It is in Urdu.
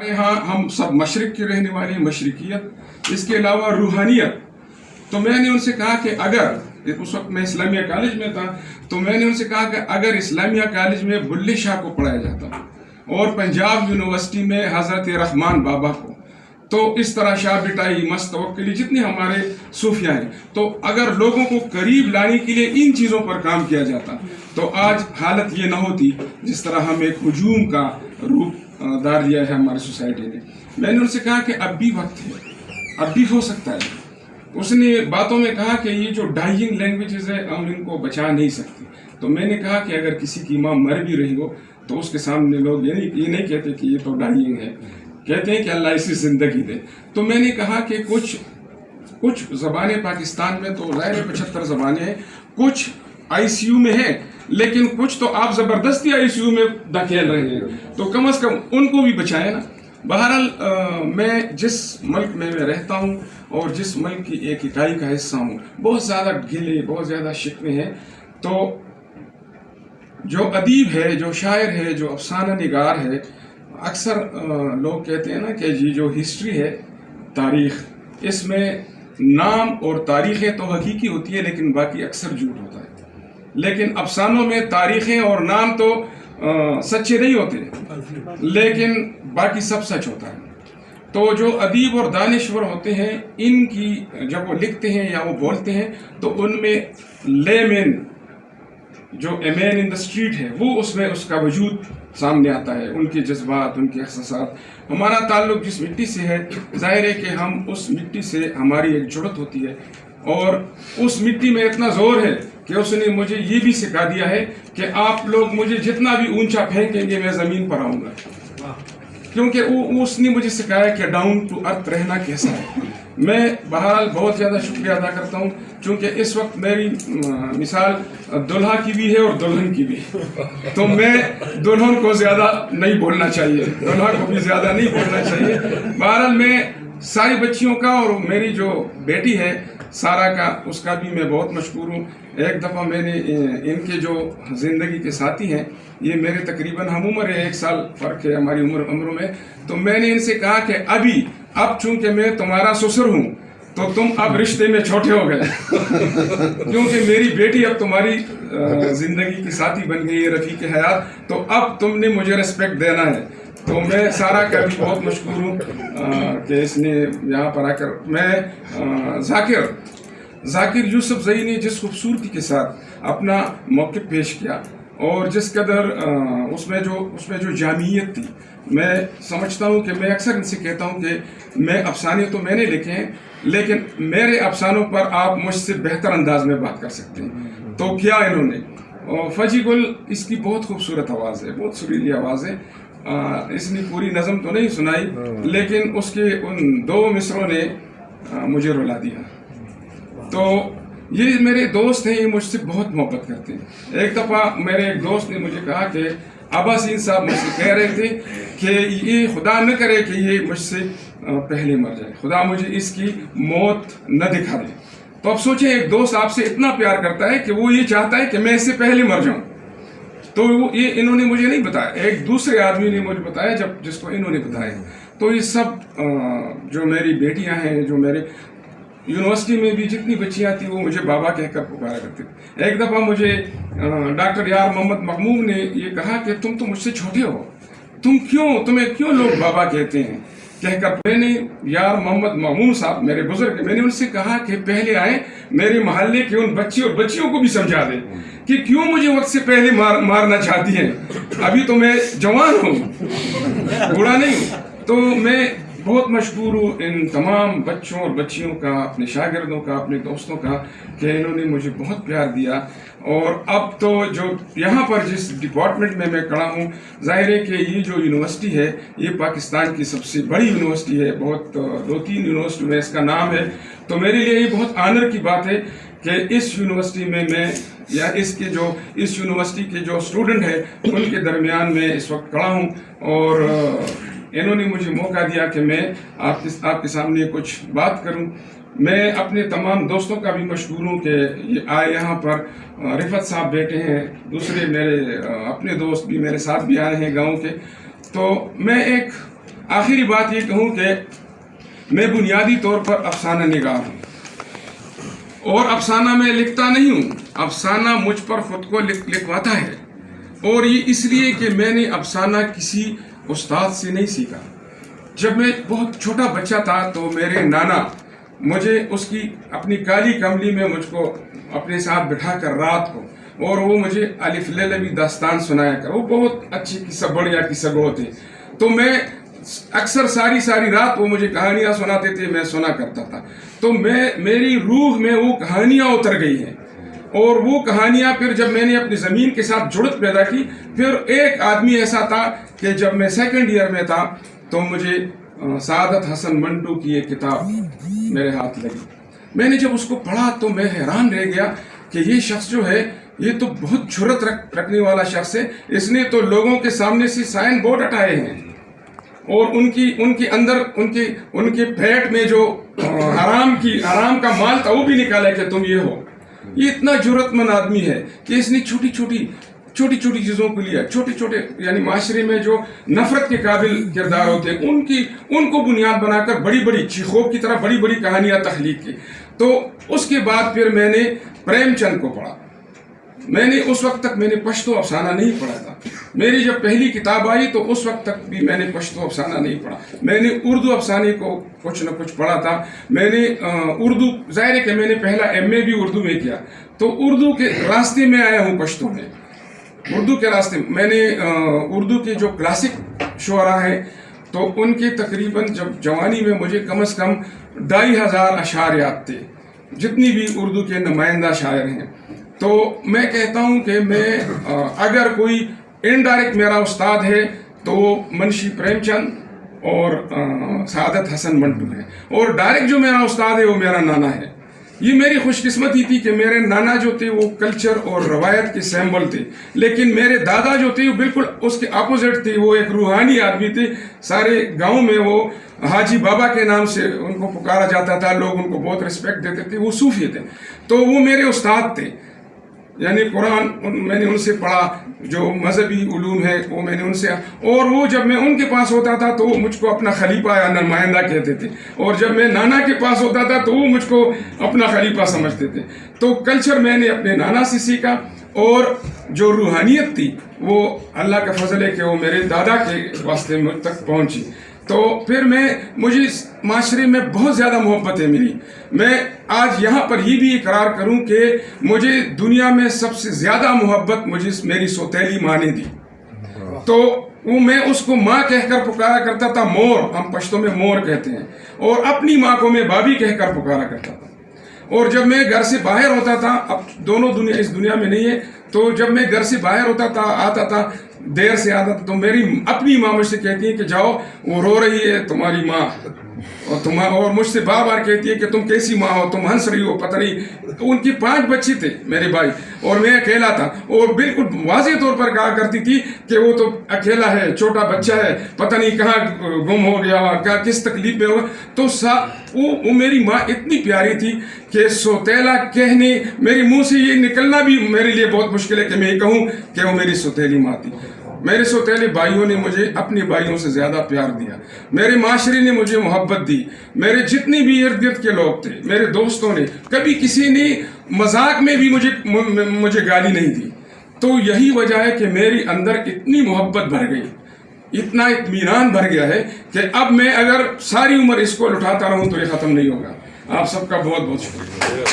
یہاں ہم سب مشرق کے رہنے والی مشرقیت، اس کے علاوہ روحانیت. تو میں نے ان سے کہا کہ اگر اس وقت میں اسلامیہ کالج میں تھا، تو میں نے ان سے کہا کہ اگر اسلامیہ کالج میں بلے شاہ کو پڑھایا جاتا اور پنجاب یونیورسٹی میں حضرت رحمان بابا کو، تو اس طرح شاہ بٹائی، مستوکلی، جتنے ہمارے صوفیہ ہیں، تو اگر لوگوں کو قریب لانے کے لیے ان چیزوں پر کام کیا جاتا تو آج حالت یہ نہ ہوتی جس طرح ہم ایک ہجوم کا روپ دار لیا ہے ہماری سوسائٹی نے. میں نے ان سے کہا کہ اب بھی وقت ہے، اب بھی ہو سکتا ہے. اس نے باتوں میں کہا کہ یہ جو ڈائنگ لینگویجز ہے ہم ان کو بچا نہیں سکتے. تو میں نے کہا کہ اگر کسی کی ماں مر بھی رہی ہو تو اس کے سامنے لوگ یہ نہیں کہتے کہ یہ تو ڈائنگ ہے، کہتے ہیں کہ اللہ اسے زندگی دے. تو میں نے کہا کہ کچھ زبانیں پاکستان میں تو ظاہر 75 زبانیں ہیں، کچھ آئی سی یو میں ہیں، لیکن کچھ تو آپ زبردستی آئی سی یو میں دھکیل رہے ہیں، تو کم از کم ان کو بھی بچائیں نا. بہرحال میں جس ملک میں رہتا ہوں اور جس ملک کی ایک اکائی کا حصہ ہوں، بہت زیادہ گلے، بہت زیادہ شکوے ہیں. تو جو ادیب ہے، جو شاعر ہے، جو افسانہ نگار ہے، اکثر لوگ کہتے ہیں نا کہ یہ جو ہسٹری ہے، تاریخ، اس میں نام اور تاریخیں تو حقیقی ہوتی ہے لیکن باقی اکثر جھوٹ ہوتا ہے. لیکن افسانوں میں تاریخیں اور نام تو سچے نہیں ہوتے لیکن باقی سب سچ ہوتا ہے. تو جو ادیب اور دانشور ہوتے ہیں، ان کی جب وہ لکھتے ہیں یا وہ بولتے ہیں تو ان میں لے مین، جو اے مین ان دا اسٹریٹ ہے، وہ اس میں اس کا وجود سامنے آتا ہے، ان کے جذبات، ان کے احساسات. ہمارا تعلق جس مٹی سے ہے، ظاہر ہے کہ ہم اس مٹی سے ہماری ایک جڑت ہوتی ہے، اور اس مٹی میں اتنا زور ہے کہ اس نے مجھے یہ بھی سکھا دیا ہے کہ آپ لوگ مجھے جتنا بھی اونچا پھینکیں گے میں زمین پر آؤں گا، کیونکہ اس نے مجھے سکھایا کہ ڈاؤن ٹو ارتھ رہنا کیسا ہے. میں بہرحال بہت زیادہ شکریہ ادا کرتا ہوں، چونکہ اس وقت میری مثال دلہا کی بھی ہے اور دلہن کی بھی، تو میں دلہن کو زیادہ نہیں بولنا چاہیے، دلہا کو بھی زیادہ نہیں بولنا چاہیے. بہرحال میں ساری بچیوں کا اور میری جو بیٹی ہے سارا کا، اس کا بھی میں بہت مشکور ہوں. ایک دفعہ میں نے ان کے جو زندگی کے ساتھی ہیں، یہ میرے تقریباً ہم عمر ہے، 1 سال فرق ہے ہماری عمروں میں، تو میں نے ان سے کہا کہ اب چونکہ میں تمہارا سسر ہوں تو تم اب رشتے میں چھوٹے ہو گئے کیونکہ میری بیٹی اب تمہاری زندگی کی ساتھی بن گئی ہے، رفیق حیات، تو اب تم نے مجھے ریسپیکٹ دینا ہے. تو میں سارا کا بھی بہت مشکور ہوں کہ اس نے یہاں پر آ کر، میں ذاکر یوسف زئی نے جس خوبصورتی کے ساتھ اپنا موقف پیش کیا اور جس قدر اس میں جو جامعیت تھی، میں سمجھتا ہوں کہ میں اکثر ان سے کہتا ہوں کہ میں افسانے تو میں نے لکھے ہیں لیکن میرے افسانوں پر آپ مجھ سے بہتر انداز میں بات کر سکتے ہیں. تو کیا انہوں نے، فجی گل اس کی بہت خوبصورت آواز ہے، بہت سریلی آواز ہے. اس نے پوری نظم تو نہیں سنائی لیکن اس کے ان 2 مصروں نے مجھے رلا دیا. تو یہ میرے دوست ہیں، یہ مجھ سے بہت محبت کرتے ہیں. ایک دفعہ میرے ایک دوست نے مجھے کہا کہ عباسین صاحب مجھ سے کہہ رہے تھے کہ یہ خدا نہ کرے کہ یہ مجھ سے پہلے مر جائے، خدا مجھے اس کی موت نہ دکھا دے. تو اب سوچیں، ایک دوست آپ سے اتنا پیار کرتا ہے کہ وہ یہ چاہتا ہے کہ میں اس سے پہلے مر جاؤں. تو یہ انہوں نے مجھے نہیں بتایا، ایک دوسرے آدمی نے مجھے بتایا جس کو انہوں نے بتایا. تو یہ سب جو میری بیٹیاں ہیں، جو میرے یونیورسٹی میں بھی جتنی بچیاں تھیں، وہ مجھے بابا کہہ کر پکارا کرتے تھے. ایک دفعہ مجھے ڈاکٹر یار محمد مغموم نے یہ کہا کہ تم تو مجھ سے چھوٹے ہو، تمہیں کیوں لوگ بابا کہتے ہیں، کہہ کر میں نے یار محمد مغموم صاحب میرے بزرگ، میں نے ان سے کہا کہ پہلے آئیں میرے محلے کے ان بچے اور بچیوں کو بھی سمجھا دیں کہ کیوں مجھے وقت سے پہلے مارنا چاہتی ہیں. ابھی تو میں جوان ہوں، بوڑھا نہیں ہوں. تو میں بہت مشکور ہوں ان تمام بچوں اور بچیوں کا، اپنے شاگردوں کا، اپنے دوستوں کا، کہ انہوں نے مجھے بہت پیار دیا. اور اب تو جو یہاں پر جس ڈپارٹمنٹ میں کھڑا ہوں، ظاہر ہے کہ یہ جو یونیورسٹی ہے یہ پاکستان کی سب سے بڑی یونیورسٹی ہے، بہت 2-3 یونیورسٹی میں اس کا نام ہے. تو میرے لیے یہ بہت آنر کی بات ہے کہ اس یونیورسٹی میں یا اس یونیورسٹی کے جو اسٹوڈنٹ ہیں ان کے درمیان میں اس وقت کھڑا ہوں. اور انہوں نے مجھے موقع دیا کہ میں آپ کے سامنے کچھ بات کروں. میں اپنے تمام دوستوں کا بھی مشکور ہوں کہ یہ آئے یہاں پر. رفت صاحب بیٹے ہیں، دوسرے میرے اپنے دوست بھی میرے ساتھ بھی آئے ہیں گاؤں کے. تو میں ایک آخری بات یہ کہوں کہ میں بنیادی طور پر افسانہ نگار ہوں، اور افسانہ میں لکھتا نہیں ہوں، افسانہ مجھ پر خود کو لکھواتا ہے، اور یہ اس لیے کہ میں نے افسانہ کسی استاد سے نہیں سیکھا۔ جب میں بہت چھوٹا بچہ تھا تو میرے نانا مجھے اس کی اپنی کالی کملی میں مجھ کو اپنے ساتھ بٹھا کر رات کو، اور وہ مجھے الف لیلوی داستان سنایا کر، وہ بہت اچھی قصہ، بڑھیا قصہ گو تھے، تو میں اکثر ساری رات وہ مجھے کہانیاں سناتے تھے، میں سنا کرتا تھا، تو میری روح میں وہ کہانیاں اتر گئی ہیں، اور وہ کہانیاں پھر جب میں نے اپنی زمین کے ساتھ جڑت پیدا کی، پھر ایک آدمی ایسا تھا کہ جب میں سیکنڈ ایئر میں تھا تو مجھے سعادت حسن منٹو کی ایک کتاب میرے ہاتھ لگی، میں نے جب اس کو پڑھا تو میں حیران رہ گیا کہ یہ شخص جو ہے یہ تو بہت جرأت رکھنے والا شخص ہے، اس نے تو لوگوں کے سامنے سے سائن بورڈ ہٹائے ہیں، اور ان کے اندر ان کے پیٹ میں جو حرام کا مال تھا وہ بھی نکالا کہ تم یہ ہو۔ یہ اتنا جرأت مند آدمی ہے کہ اس نے چھوٹی چھوٹی چیزوں کو لیا، چھوٹے یعنی معاشرے میں جو نفرت کے قابل کردار ہوتے ہیں ان کو بنیاد بنا کر بڑی چیخوب کی طرح بڑی کہانیاں تخلیق کی۔ تو اس کے بعد پھر میں نے پریم چند کو پڑھا۔ میں نے اس وقت تک میں نے پشتو افسانہ نہیں پڑھا تھا، میری جب پہلی کتاب آئی تو اس وقت تک بھی میں نے پشتو افسانہ نہیں پڑھا، میں نے اردو افسانے کو کچھ نہ کچھ پڑھا تھا۔ میں نے اردو، ظاہر ہے کہ میں نے پہلا MA بھی اردو میں کیا، تو اردو کے راستے میں آیا ہوں، پشتو میں اردو کے راستے میں نے اردو کے جو کلاسک شعراء ہیں تو ان کے تقریباً جب جوانی میں مجھے کم از کم 2500 اشعار یاد تھے، جتنی بھی اردو کے نمائندہ شاعر ہیں۔ تو میں کہتا ہوں کہ میں اگر کوئی انڈائریکٹ میرا استاد ہے تو وہ منشی پریم چند اور سعادت حسن منٹو ہے، اور ڈائریکٹ جو میرا استاد ہے وہ میرا نانا ہے۔ یہ میری خوش قسمتی تھی کہ میرے نانا جو تھے وہ کلچر اور روایت کے سیمبل تھے، لیکن میرے دادا جو تھے وہ بالکل اس کے اپوزٹ تھے، وہ ایک روحانی آدمی تھے۔ سارے گاؤں میں وہ حاجی بابا کے نام سے ان کو پکارا جاتا تھا، لوگ ان کو بہت رسپیکٹ دیتے تھے، وہ صوفی تھے، تو وہ میرے استاد تھے۔ یعنی قرآن میں نے ان سے پڑھا، جو مذہبی علوم ہے وہ میں نے ان سے، اور وہ جب میں ان کے پاس ہوتا تھا تو وہ مجھ کو اپنا خلیفہ یا نمائندہ کہتے تھے، اور جب میں نانا کے پاس ہوتا تھا تو وہ مجھ کو اپنا خلیفہ سمجھتے تھے۔ تو کلچر میں نے اپنے نانا سے سیکھا، اور جو روحانیت تھی وہ اللہ کا فضل ہے کہ وہ میرے دادا کے واسطے مجھ تک پہنچی۔ تو پھر مجھے معاشرے میں بہت زیادہ محبتیں ملی۔ میں آج یہاں پر یہ بھی اقرار کروں کہ مجھے دنیا میں سب سے زیادہ محبت مجھے میری سوتیلی ماں نے دی، تو وہ میں اس کو ماں کہہ کر پکارا کرتا تھا، مور، ہم پشتو میں مور کہتے ہیں، اور اپنی ماں کو میں بابی کہہ کر پکارا کرتا تھا۔ اور جب میں گھر سے باہر ہوتا تھا، اب دونوں دنیا اس دنیا میں نہیں ہے، تو جب میں گھر سے باہر ہوتا تھا، آتا تھا، دیر سے آتا تھا، تو میری اپنی ماں مجھ سے کہتی ہے کہ جاؤ، وہ رو رہی ہے تمہاری ماں، اور مجھ سے بار بار کہتی ہے کہ تم کیسی ماں ہو، تم ہنس رہی ہو، پتہ نہیں۔ تو ان کی 5 بچے تھے میرے بھائی، اور میں اکیلا تھا، اور بالکل واضح طور پر کہا کرتی تھی کہ وہ تو اکیلا ہے، چھوٹا بچہ ہے، پتہ نہیں کہاں گم ہو گیا، کیا کس تکلیف میں ہوگا۔ تو وہ میری ماں اتنی پیاری تھی کہ سوتیلا کہنے، میری منہ سے یہ نکلنا بھی میرے لیے بہت مشکل ہے کہ میں یہ کہوں کہ وہ میری سوتیلی ماں تھی۔ میرے سوتیلے بھائیوں نے مجھے اپنے بھائیوں سے زیادہ پیار دیا، میرے معاشرے نے مجھے محبت دی، میرے جتنے بھی ارد گرد کے لوگ تھے، میرے دوستوں نے، کبھی کسی نے مذاق میں بھی مجھے گالی نہیں دی۔ تو یہی وجہ ہے کہ میری اندر اتنی محبت بھر گئی، اتنا اطمینان بھر گیا ہے کہ اب میں اگر ساری عمر اس کو لٹاتا رہوں تو یہ ختم نہیں ہوگا۔ آپ سب کا بہت بہت شکریہ۔